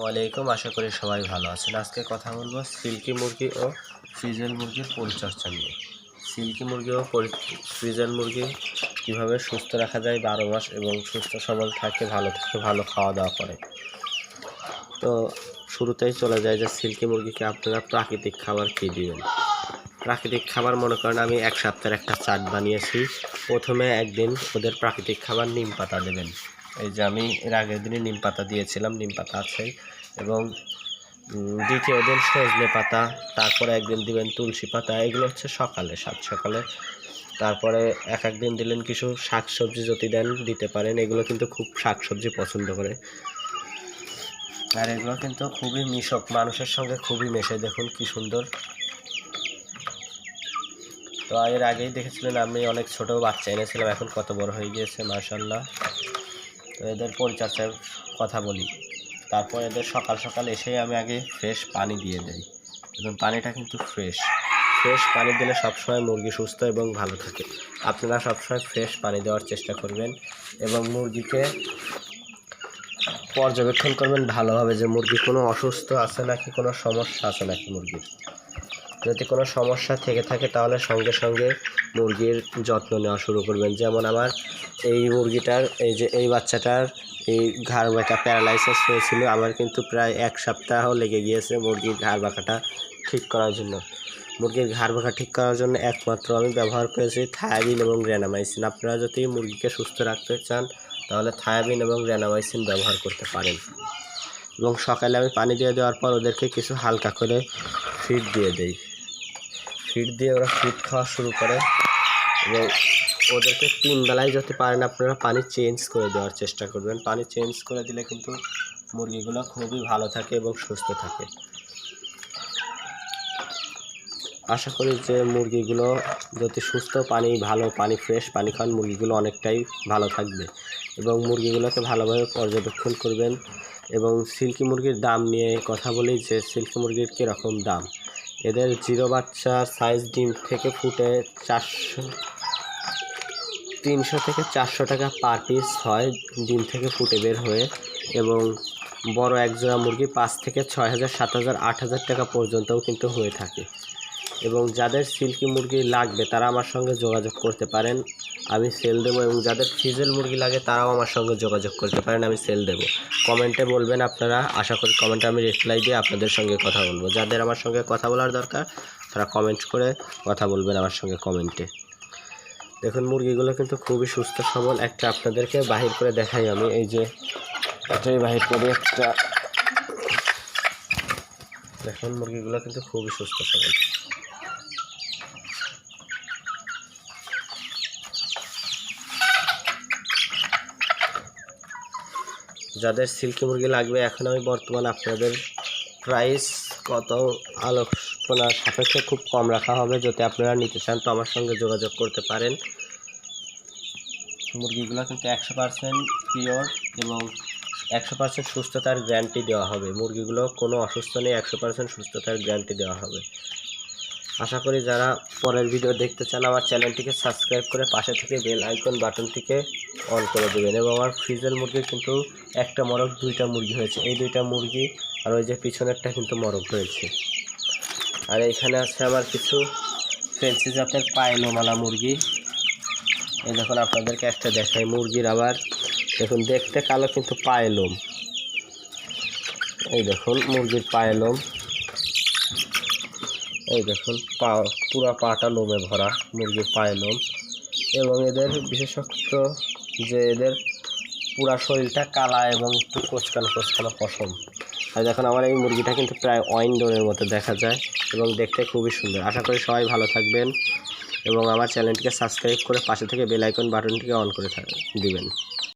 ওয়ালাইকুম, আশা করি সবাই ভালো আছেন। আজকে কথা বলবো সিল্কি মুরগি ও ফ্রিজেল মুরগির পরিচর্যা নিয়ে। সিল্কি মুরগি ও ফ্রিজেল মুরগি কীভাবে সুস্থ রাখা যায় 12 মাস এবং সুস্থ সবল থাকে, ভালো খাওয়া দাওয়া করে। তো শুরুতেই চলে যায় যে সিল্কি মুরগিকে আপনারা প্রাকৃতিক খাবার কী দিবেন। প্রাকৃতিক খাবার মনে করেন আমি এক সপ্তাহের একটা চার্ট বানিয়েছি। প্রথমে একদিন ওদের প্রাকৃতিক খাবার নিম পাতা দেবেন। এই যে আমি এর আগের দিনই নিম পাতা দিয়েছিলাম, নিম পাতা আছেই। এবং দ্বিতীয় দিন সজনে পাতা, তারপরে একদিন দিবেন তুলসী পাতা। এগুলো হচ্ছে সকালে, সকালে। তারপরে একদিন দিলেন কিছু শাকসবজি যদি দেন দিতে পারেন, এগুলো কিন্তু খুব শাকসবজি পছন্দ করে। আর এগুলো কিন্তু খুবই মিশক, মানুষের সঙ্গে খুবই মেশে, দেখুন কি সুন্দর। তো এর আগেই দেখেছিলেন আমি অনেক ছোট বাচ্চা এনেছিলাম, এখন কত বড় হয়ে গিয়েছে মাশাআল্লাহ। তো এদের পরিচর্যার কথা বলি। তারপর এদের সকাল সকাল এসেই আমি আগে ফ্রেশ পানি দিয়ে দিই, এবং পানিটা কিন্তু ফ্রেশ পানি দিলে সবসময় মুরগি সুস্থ এবং ভালো থাকে। আপনারা সবসময় ফ্রেশ পানি দেওয়ার চেষ্টা করবেন এবং মুরগিকে পর্যবেক্ষণ করবেন ভালোভাবে যে মুরগি কোনো অসুস্থ আছে নাকি, কোনো সমস্যা আছে নাকি মুরগির। যদি কোনো সমস্যা থেকে থাকে তাহলে সঙ্গে সঙ্গে মুরগির যত্ন নেওয়া শুরু করবেন। যেমন আমার এই মুরগিটার, এই যে এই বাচ্চাটার এই ঘাড় বাঁকা প্যারালাইসিস হয়েছিল, আমার কিন্তু প্রায় 1 সপ্তাহ লেগে গিয়েছে মুরগির ঘাড় বাঁকাটা ঠিক করার জন্য। মুরগির ঘাড় বাঁকা ঠিক করার জন্য একমাত্র আমি ব্যবহার করেছি থায়াবিন এবং রেনামাইসিন। আপনারা যদি মুরগিকে সুস্থ রাখতে চান তাহলে থায়াবিন এবং রেনামাইসিন ব্যবহার করতে পারেন। এবং সকালে আমি পানি দিয়ে দেওয়ার পর ওদেরকে কিছু হালকা করে ফিড দিয়ে দেই। ফিড দিয়ে ওরা ফিড খাওয়া শুরু করে এবং ওদেরকে 3 বেলায় যদি পারেন আপনারা পানি চেঞ্জ করে দেওয়ার চেষ্টা করবেন। পানি চেঞ্জ করে দিলে কিন্তু মুরগিগুলো খুবই ভালো থাকে এবং সুস্থ থাকে। আশা করি যে মুরগিগুলো যদি সুস্থ পানি, ভালো পানি, ফ্রেশ পানি খান, মুরগিগুলো অনেকটাই ভালো থাকবে। এবং মুরগিগুলোকে ভালোভাবে পর্যবেক্ষণ করবেন। এবং সিল্কি মুরগির দাম নিয়ে কথা বলি যে সিল্কি মুরগির কীরকম দাম। এদের 0 বাচ্চা সাইজ ডিম থেকে ফুটে 300 থেকে 400 টাকা পার পিস হয় ডিম থেকে ফুটে বের হয়ে। এবং বড় একজোড়া মুরগি 5 থেকে 6,000, 7,000, 8,000 টাকা পর্যন্তও কিন্তু হয়ে থাকে। এবং যাদের সিল্কি মুরগি লাগবে তারা আমার সঙ্গে যোগাযোগ করতে পারেন, আমি সেল দেবো। এবং যাদের ফ্রিজেল মুরগি লাগে তারাও আমার সঙ্গে যোগাযোগ করতে পারেন, আমি সেল দেবো। কমেন্টে বলবেন আপনারা, আশা করি কমেন্টে আমি রিপ্লাই দিয়ে আপনাদের সঙ্গে কথা বলবো। যাদের আমার সঙ্গে কথা বলার দরকার তারা কমেন্ট করে কথা বলবেন আমার সঙ্গে কমেন্টে। দেখুন মুরগিগুলো কিন্তু খুবই সুস্থ সবল। একটা আপনাদেরকে বাহির করে দেখাই আমি, এই যে এটাই বাহির করে একটা, দেখুন মুরগিগুলো কিন্তু খুবই সুস্থ সবল। যাদের সিল্কি মুরগি লাগবে, এখন আমি বর্তমানে আপনাদের প্রাইস কত আলোচনার সাপেক্ষে খুব কম রাখা হবে। যদি আপনারা নিতে চান তো আমার সঙ্গে যোগাযোগ করতে পারেন। মুরগিগুলো কিন্তু 100% পিওর এবং 100% সুস্থতার গ্যারান্টি দেওয়া হবে। মুরগিগুলো কোনো অসুস্থ নেই, 100% সুস্থতার গ্যারান্টি দেওয়া হবে। আশা করি যারা পরের ভিডিও দেখতে চান আমার চ্যানেলটিকে সাবস্ক্রাইব করে পাশে থেকে বেল আইকন বাটনটিকে অন করে দেবেন। এবং আমার ফ্রিজেল মুরগি কিন্তু একটা মরগ, 2টা মুরগি হয়েছে। এই 2টা মুরগি আর ওই যে পিছনেরটা কিন্তু মরগ হয়েছে। আর এইখানে আছে আমার কিছু ফেন্সি জাতের পায়লোমালা মুরগি। এই দেখুন আপনাদেরকে একটা দেখাই মুরগির, আবার দেখুন দেখতে কালো কিন্তু পায়ে লোম। এই দেখুন মুরগির পায়ে লোম, এই দেখুন পুরো পাটা লোমে ভরা মুরগির পায়ে লোম। এবং এদের বিশেষত্ব যে এদের পুরা শরীরটা কালা এবং একটু কোচকানো পশম। আর দেখুন আমার এই মুরগিটা কিন্তু প্রায় ওয়াইন্ডোরের মতো দেখা যায় এবং দেখতে খুবই সুন্দর। আশা করি সবাই ভালো থাকবেন এবং আমার চ্যানেলটিকে সাবস্ক্রাইব করে পাশে থেকে বেল আইকন বাটনটিকে অন করে দিবেন।